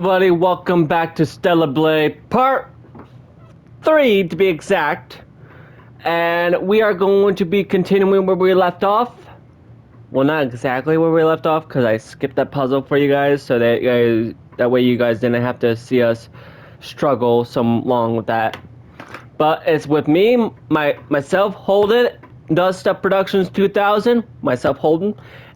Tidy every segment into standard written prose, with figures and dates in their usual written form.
Everybody, welcome back to Stellar Blade Part 3 to be exact. And we are going to be continuing where we left off. Well, not exactly where we left off, because I skipped that puzzle for you guys, so that way you guys didn't have to see us struggle so long with that. But it's with me, myself, Holden, Dust Up Productions 2000, myself, Holden,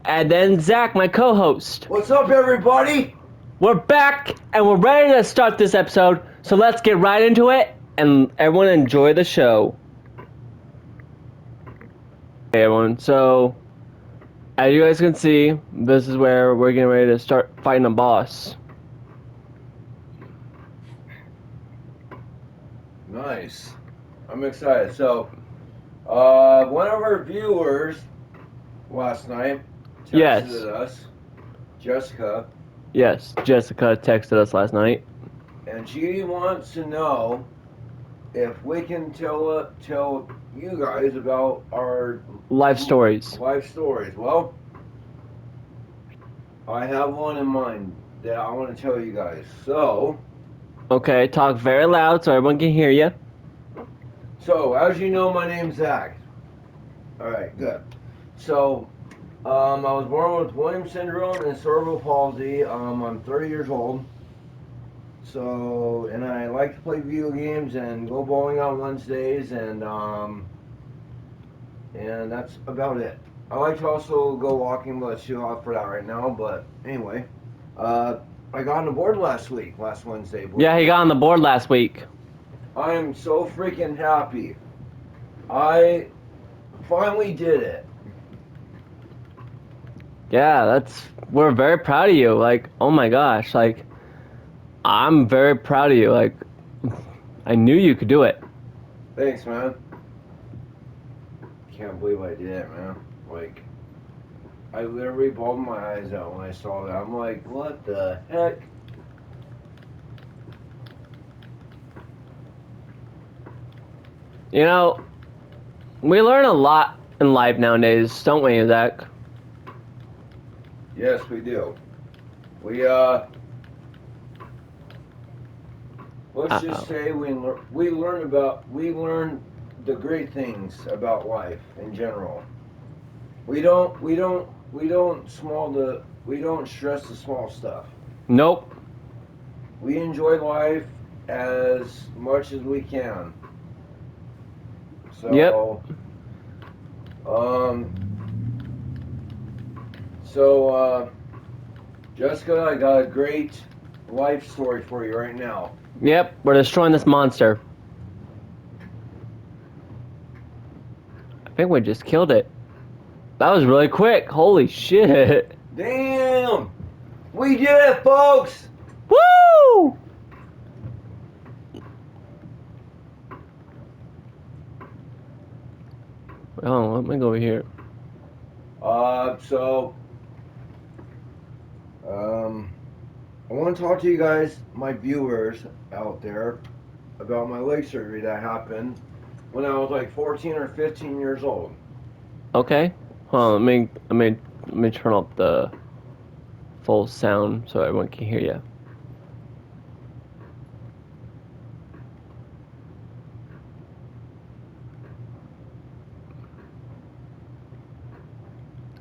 and then Zach, my co-host. What's up, everybody? We're back and we're ready to start this episode, so let's get right into it and everyone enjoy the show. Hey everyone, so as you guys can see, this is where we're getting ready to start fighting a boss. Nice. I'm excited. So, one of our viewers last night texted us, Jessica. Yes, Jessica texted us last night. And she wants to know if we can tell you guys about our Life stories. Well, I have one in mind that I want to tell you guys. So, Okay, talk very loud so everyone can hear you. So, as you know, my name's Zach. Alright, good. So, I was born with Williams syndrome and cerebral palsy. I'm 30 years old. So, and I like to play video games and go bowling on Wednesdays, and that's about it. I like to also go walking, but it's too hot for that right now. But anyway, I got on the board last Wednesday. Yeah, he got on the board last week. I am so freaking happy. I finally did it. Yeah, we're very proud of you. Like, oh my gosh, like, I'm very proud of you. Like, I knew you could do it. Thanks, man. Can't believe I did it, man. Like, I literally bawled my eyes out when I saw that. I'm like, what the heck? You know, we learn a lot in life nowadays, don't we, Zach? Yes, we do. Let's just say we learn the great things about life in general. We don't stress the small stuff. Nope. We enjoy life as much as we can. So, Yep. Jessica, I got a great life story for you right now. Yep, we're destroying this monster. I think we just killed it. That was really quick. Holy shit. Damn! We did it, folks! Woo! Oh, let me go over here. I want to talk to you guys, my viewers out there, about my leg surgery that happened when I was like 14 or 15 years old. Okay. Hold on, let me turn up the full sound so everyone can hear you.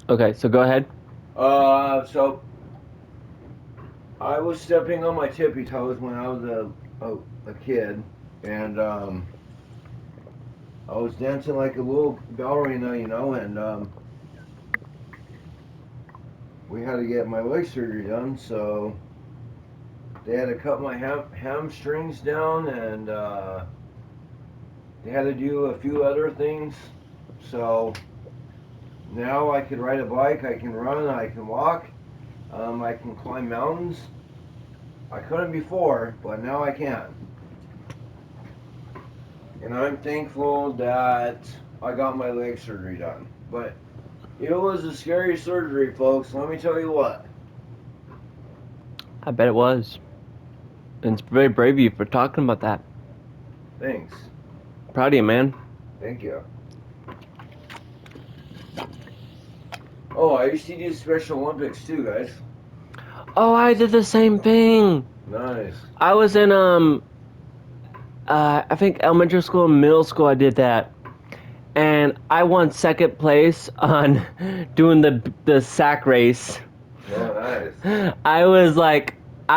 Okay, so go ahead. So I was stepping on my tippy toes when I was a kid, and I was dancing like a little ballerina, and we had to get my leg surgery done, so they had to cut my hamstrings down, and they had to do a few other things. So now I can ride a bike, I can run, I can walk, I can climb mountains. I couldn't before, but now I can. And I'm thankful that I got my leg surgery done. But it was a scary surgery, folks. Let me tell you what. I bet it was. And it's very brave of you for talking about that. Thanks. Proud of you, man. Thank you. Oh, I used to do Special Olympics too, guys. Oh, I did the same thing. Nice. I was in I think elementary school and middle school. I did that, and I won second place on doing the sack race. Oh, nice. I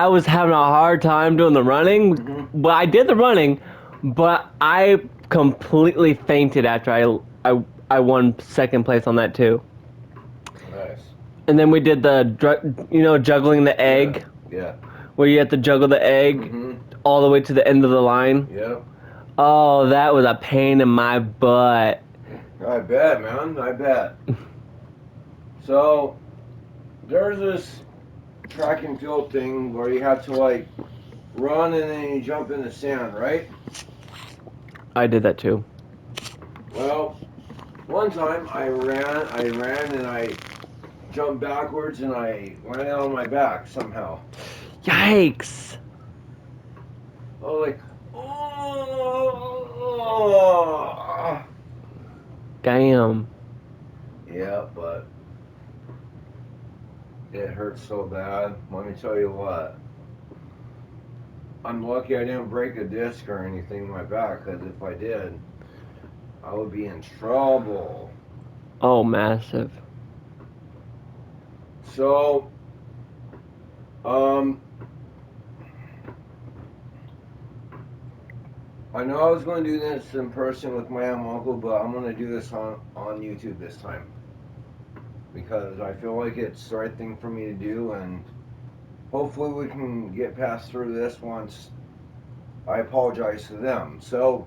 was having a hard time doing the running, but I did the running, but I completely fainted after I won second place on that too. Nice. And then we did juggling the egg, Yeah. where you have to juggle the egg Mm-hmm. all the way to the end of the line. Yep. Oh, that was a pain in my butt. I bet, man. I bet. So there's this track and field thing where you have to like run and then you jump in the sand, right? I did that too. Well, one time I ran and I jumped backwards and I landed on my back somehow. Yikes! I was like, oh. Damn. Yeah, but it hurts so bad. Let me tell you what. I'm lucky I didn't break a disc or anything in my back, because if I did, I would be in trouble. Oh, massive. So, I know I was going to do this in person with my aunt and uncle, but I'm going to do this on YouTube this time. Because I feel like it's the right thing for me to do, and hopefully we can get past through this once I apologize to them. So,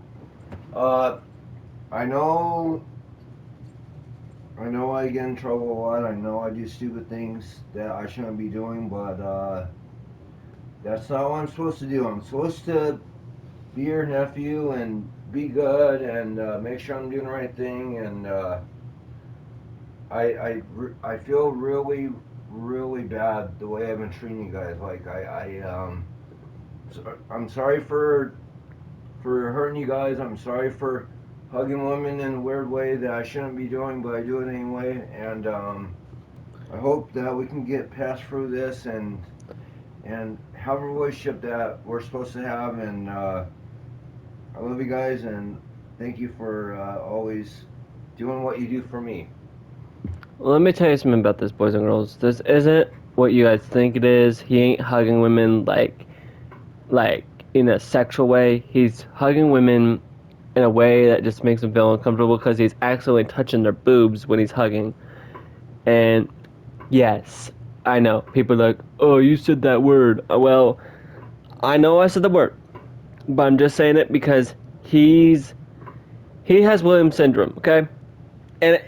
I know I get in trouble a lot. I know I do stupid things that I shouldn't be doing, but that's not what I'm supposed to do. I'm supposed to be your nephew and be good and make sure I'm doing the right thing. And I feel really, really bad the way I've been treating you guys. Like I'm sorry for hurting you guys. I'm sorry for hugging women in a weird way that I shouldn't be doing, but I do it anyway. And I hope that we can get past through this and have a relationship that we're supposed to have. And I love you guys, and thank you for always doing what you do for me. Well, let me tell you something about this, boys and girls. This isn't what you guys think it is. He ain't hugging women like in a sexual way. He's hugging women in a way that just makes them feel uncomfortable because he's accidentally touching their boobs when he's hugging. And yes, I know people are like, "Oh, you said that word." Well, I know I said the word, but I'm just saying it because he has Williams syndrome. Okay, and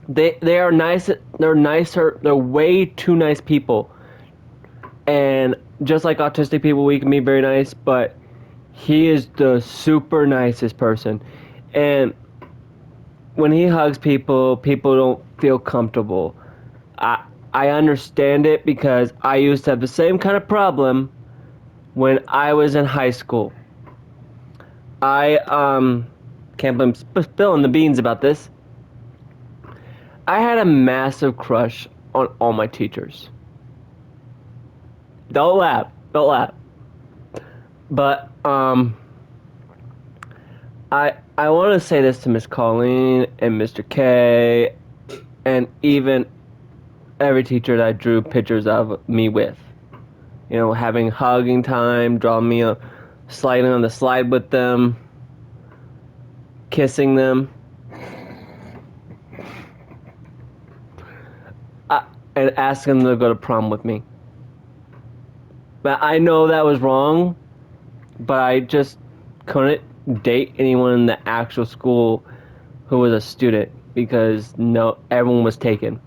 they are nice. They're nicer. They're way too nice people. And just like autistic people, we can be very nice, but he is the super nicest person. And when he hugs people, people don't feel comfortable. I I understand it because I used to have the same kind of problem when I was in high school. I can't believe I'm spilling the beans about this. I had a massive crush on all my teachers. Don't laugh. Don't laugh. But I want to say this to Miss Colleen and Mr. K and even every teacher that I drew pictures of me with. You know, having hugging time, drawing me a sliding on the slide with them, kissing them, and asking them to go to prom with me. But I know that was wrong, but I just couldn't date anyone in the actual school who was a student because no, everyone was taken.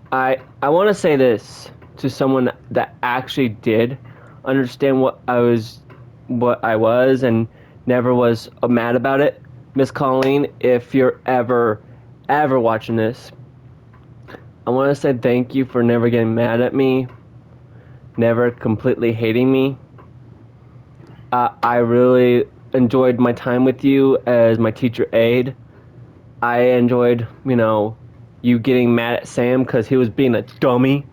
I want to say this to someone that actually did understand what I was and never was mad about it. Miss Colleen, if you're ever watching this, I want to say thank you for never getting mad at me, never completely hating me. I really enjoyed my time with you as my teacher aide. I enjoyed, you getting mad at Sam because he was being a dummy.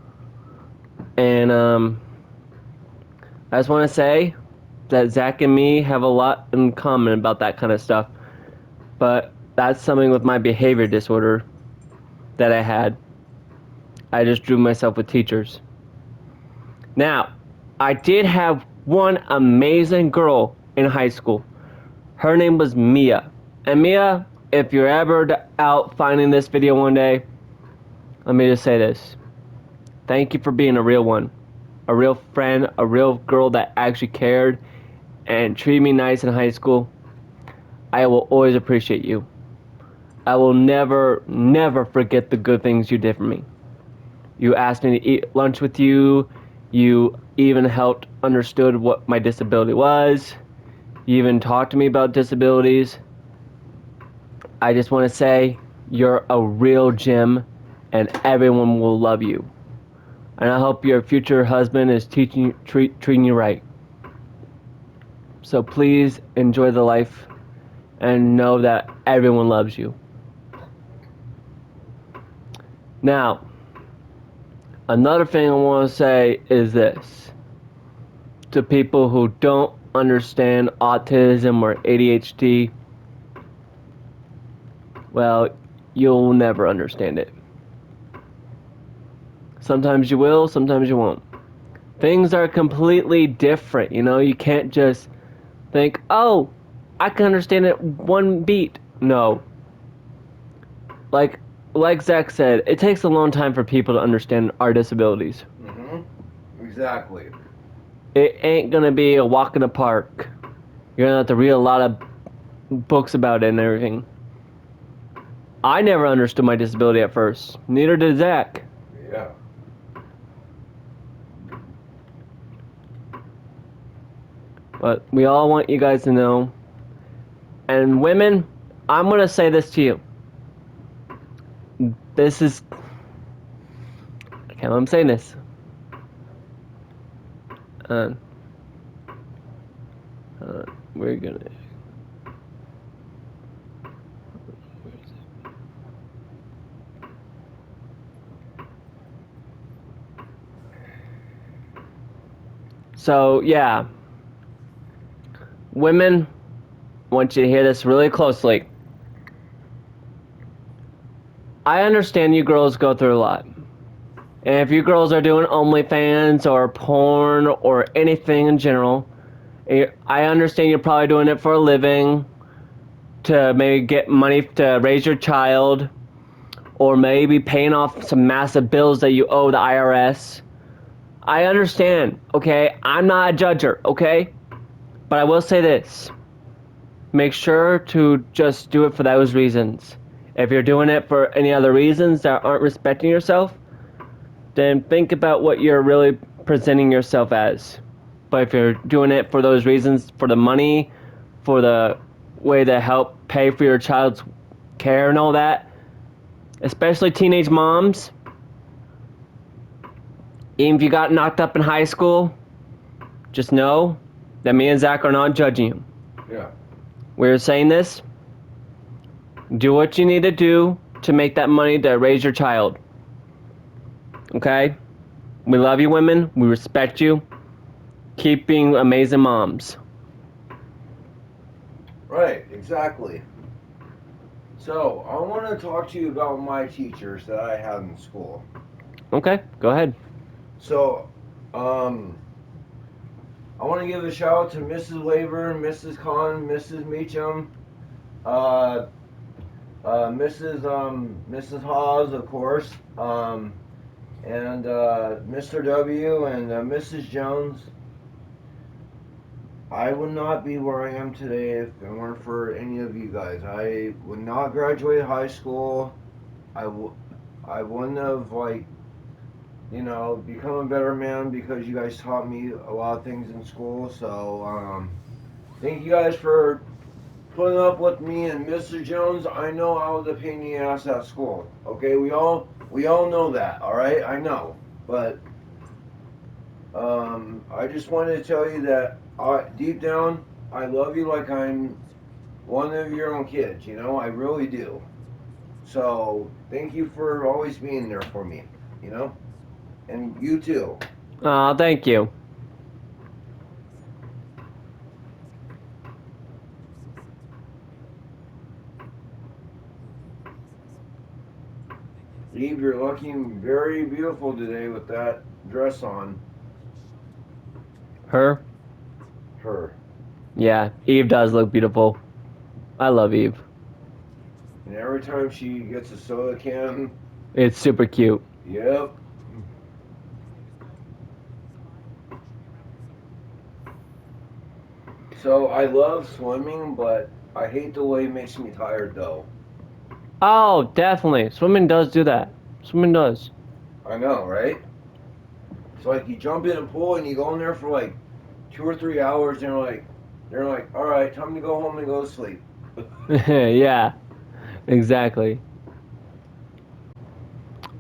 And I just want to say that Zach and me have a lot in common about that kind of stuff. But that's something with my behavior disorder that I had. I just drew myself with teachers. Now, I did have one amazing girl in high school. Her name was Mia. And Mia, if you're ever out finding this video one day, let me just say this. Thank you for being a real one. A real friend, a real girl that actually cared and treated me nice in high school. I will always appreciate you. I will never, never forget the good things you did for me. You asked me to eat lunch with you. You even helped understood what my disability was. You even talked to me about disabilities. I just want to say you're a real gem and everyone will love you. And I hope your future husband is treating you right. So please enjoy the life and know that everyone loves you. Now, another thing I want to say is this. To people who don't understand autism or ADHD, well, you'll never understand it. Sometimes you will, sometimes you won't. Things are completely different, you know? You can't just think, oh, I can understand it one beat. No. Like Zach said, it takes a long time for people to understand our disabilities. Exactly. It ain't gonna be a walk in the park. You're gonna have to read a lot of books about it and everything. I never understood my disability at first. Neither did Zach. Yeah. But we all want you guys to know. And women, I'm gonna say this to you. This is... I can't believe I'm saying this. We're gonna... Where is it? So, yeah. Women, I want you to hear this really closely. I understand you girls go through a lot. And if you girls are doing OnlyFans or porn or anything in general, I understand you're probably doing it for a living, to maybe get money to raise your child, or maybe paying off some massive bills that you owe the IRS. I understand, okay? I'm not a judger, okay? But I will say this. Make sure to just do it for those reasons. If you're doing it for any other reasons that aren't respecting yourself, then think about what you're really presenting yourself as. But if you're doing it for those reasons, for the money, for the way to help pay for your child's care and all that, especially teenage moms, even if you got knocked up in high school, just know that me and Zach are not judging you. Yeah. We're saying this. Do what you need to do to make that money to raise your child. Okay? We love you, women. We respect you. Keep being amazing moms. Right, exactly. So, I want to talk to you about my teachers that I had in school. Okay, go ahead. So, I want to give a shout out to Mrs. Laver, Mrs. Khan, Mrs. Meacham, uh, Mrs. Hawes, of course, and Mr. W. and Mrs. Jones. I would not be where I am today if it weren't for any of you guys. I would not graduate high school. I wouldn't have, like, become a better man because you guys taught me a lot of things in school. So, thank you guys for putting up with me and Mr. Jones. I know I was a pain in the ass at school. Okay, we all know that. All right, I know, but I just wanted to tell you that deep down, I love you like I'm one of your own kids. I really do. So Thank you for always being there for me, you know? And you too. Aw, thank you. Eve, you're looking very beautiful today with that dress on. Her? Her. Yeah, Eve does look beautiful. I love Eve. And every time she gets a soda can, It's super cute. yep. So I love swimming, but I hate the way it makes me tired though. Oh, definitely. Swimming does do that. Swimming does. I know, right? It's like you jump in a pool and you go in there for like 2 or 3 hours, and they're like, all right, time to go home and go to sleep. Yeah, exactly.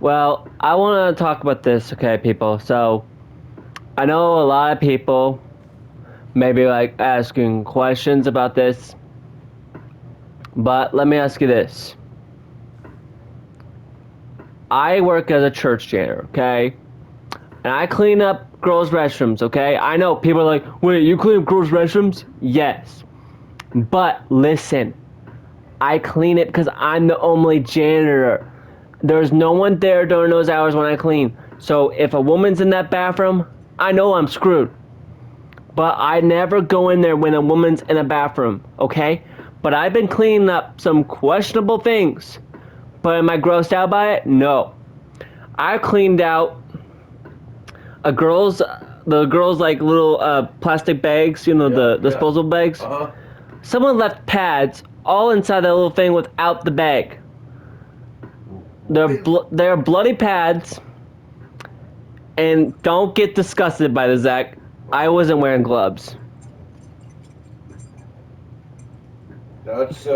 Well, I want to talk about this, okay, people. So, I know a lot of people maybe like asking questions about this, but let me ask you this. I work as a church janitor, okay? And I clean up girls' restrooms, okay? I know people are like, wait, you clean up girls' restrooms? Yes. But listen, I clean it because I'm the only janitor. There's no one there during those hours when I clean. So if a woman's in that bathroom, I know I'm screwed. But I never go in there when a woman's in a bathroom, okay? But I've been cleaning up some questionable things. But am I grossed out by it? No. I cleaned out the girls like little plastic bags, you know, the Yeah. disposable bags. Uh huh. Someone left pads all inside that little thing without the bag. They're bloody pads. And don't get disgusted by this, Zach. I wasn't wearing gloves. That's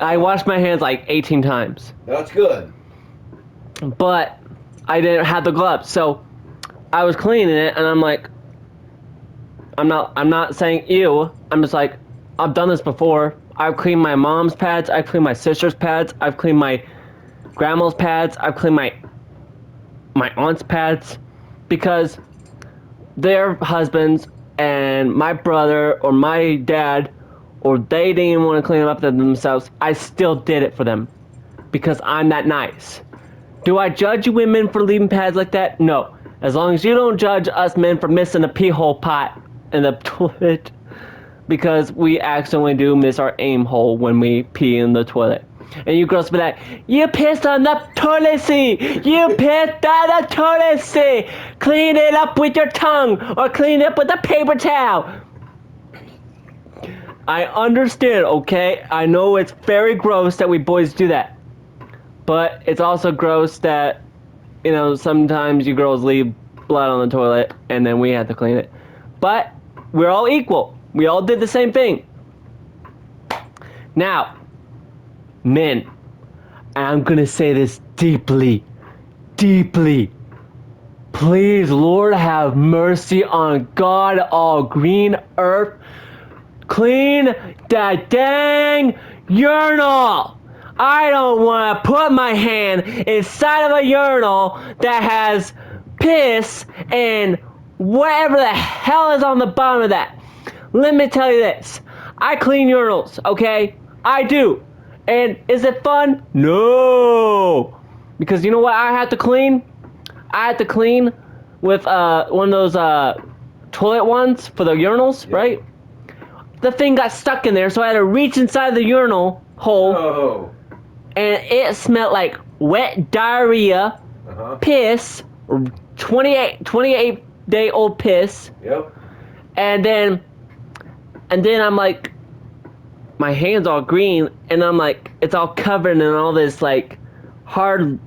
I washed my hands like 18 times. that's good. But I didn't have the gloves. So I was cleaning it and I'm like, I'm not saying ew. I'm just like, I've done this before. I've cleaned my mom's pads, I've cleaned my sister's pads, I've cleaned my grandma's pads, I've cleaned my aunt's pads because their husbands and my brother or my dad or they didn't even want to clean them up themselves. I still did it for them because I'm that nice. Do I judge you women for leaving pads like that? No. As long as you don't judge us men for missing a pee hole pot in the toilet because we accidentally do miss our aim hole when we pee in the toilet. And you girls be like, you pissed on the toilet seat! You pissed on the toilet seat! Clean it up with your tongue or clean it up with a paper towel! I understand, okay? I know it's very gross that we boys do that. But it's also gross that, you know, sometimes you girls leave blood on the toilet and then we have to clean it. But we're all equal. We all did the same thing. Now, men, I'm gonna say this deeply, deeply. Please, Lord, have mercy on God, all green earth. Clean that dang urinal. I don't want to put my hand inside of a urinal that has piss and whatever the hell is on the bottom of that. Let me tell you this. I clean urinals, okay? I do. And is it fun? No. Because you know what I have to clean? I had to clean with one of those toilet ones for the urinals, right? The thing got stuck in there, so I had to reach inside the urinal hole, Oh. and it smelled like wet diarrhea, piss, 28-day-old piss, Yep. and then I'm like, my hand's all green, and I'm like, it's all covered in all this like hard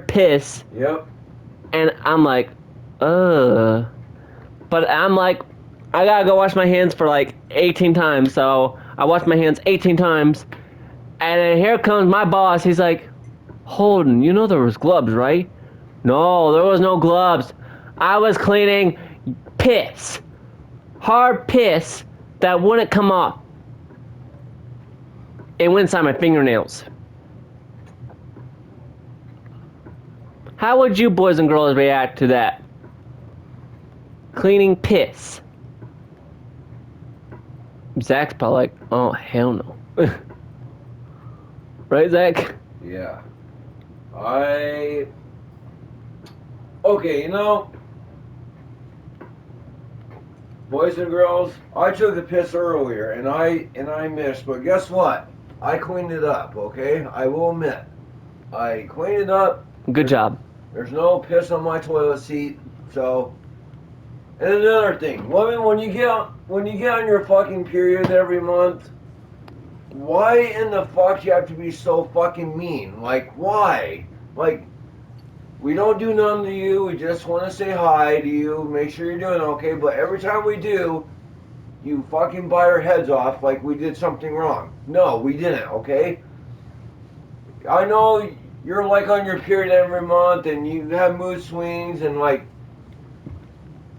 piss, Yep. and I'm like, ugh. But I'm like, I gotta go wash my hands for like 18 times, so I washed my hands 18 times, and then here comes my boss. He's like, Holden, you know there was gloves, right? No, there was no gloves. I was cleaning piss. Hard piss that wouldn't come off. It went inside my fingernails. How would you boys and girls react to that? Cleaning piss. Zach's probably like, oh, hell no. Right, Zach? Yeah. Okay, boys and girls, I took a piss earlier and I missed, but guess what? I cleaned it up, okay? I will admit. I cleaned it up. Good job. There's no piss on my toilet seat, so. And another thing, women, when you get on your fucking period every month, why in the fuck you have to be so fucking mean? Like, why? Like, we don't do nothing to you. We just want to say hi to you, make sure you're doing okay. But every time we do, you fucking bite our heads off like we did something wrong. No, we didn't, okay? I know you're like on your period every month and you have mood swings and like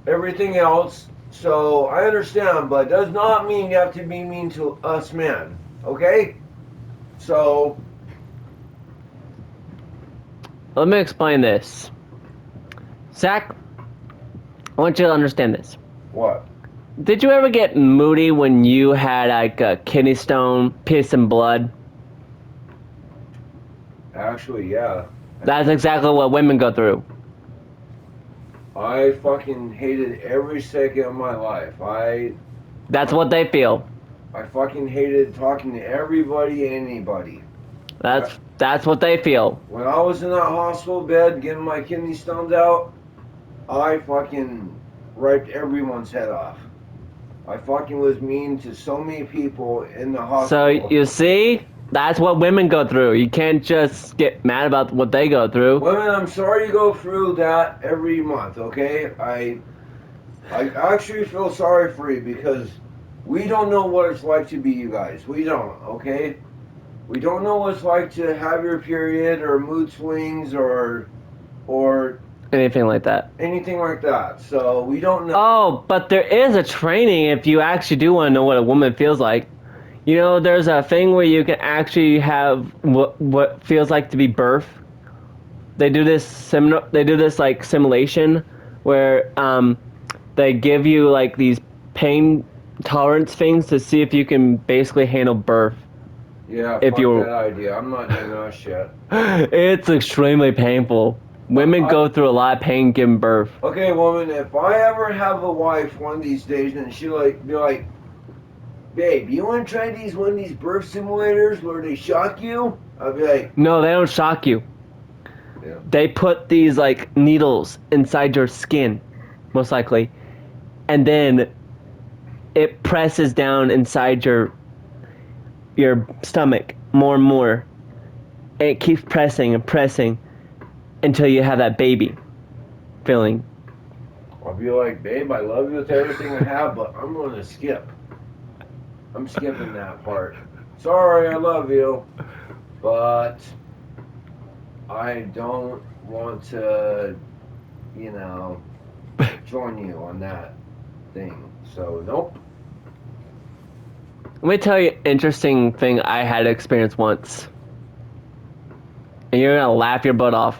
everything else. So I understand, but it does not mean you have to be mean to us men, okay? So Let me explain this. Zach, I want you to understand this. what? Did you ever get moody when you had like a kidney stone, piss and blood? Actually, yeah. That's exactly what women go through. I fucking hated every second of my life. That's what they feel. I fucking hated talking to everybody and anybody. That's what they feel. When I was in that hospital bed getting my kidney stones out, I fucking ripped everyone's head off. I fucking was mean to so many people in the So hospital. you see, that's what women go through. You can't just get mad about what they go through. Women, I'm sorry you go through that every month, okay? I actually feel sorry for you because we don't know what it's like to be you guys. We don't, okay? We don't know what it's like to have your period or mood swings or Anything like that. anything like that. So we don't know. Oh, but there is a training if you actually do want to know what a woman feels like. You know, there's a thing where you can actually have what feels like to be birth. They do this like simulation where they give you like these pain tolerance things to see if you can basically handle birth. Yeah, If fuck you're- that idea. I'm not doing that shit. It's extremely painful. Women go through a lot of pain giving birth. Okay, woman, if I ever have a wife one of these days and she be like, babe, you want to try one of these birth simulators where they shock you? I'll be like, No, they don't shock you. Yeah. They put these like needles inside your skin, most likely, and then it presses down inside your stomach more and more, and it keeps pressing and pressing until you have that baby feeling. I'll be like, babe, I love you with everything I have, but I'm going to skip. I'm skipping that part. Sorry, I love you, but I don't want to, join you on that thing. So, nope. Let me tell you an interesting thing I had experience once. And you're gonna laugh your butt off.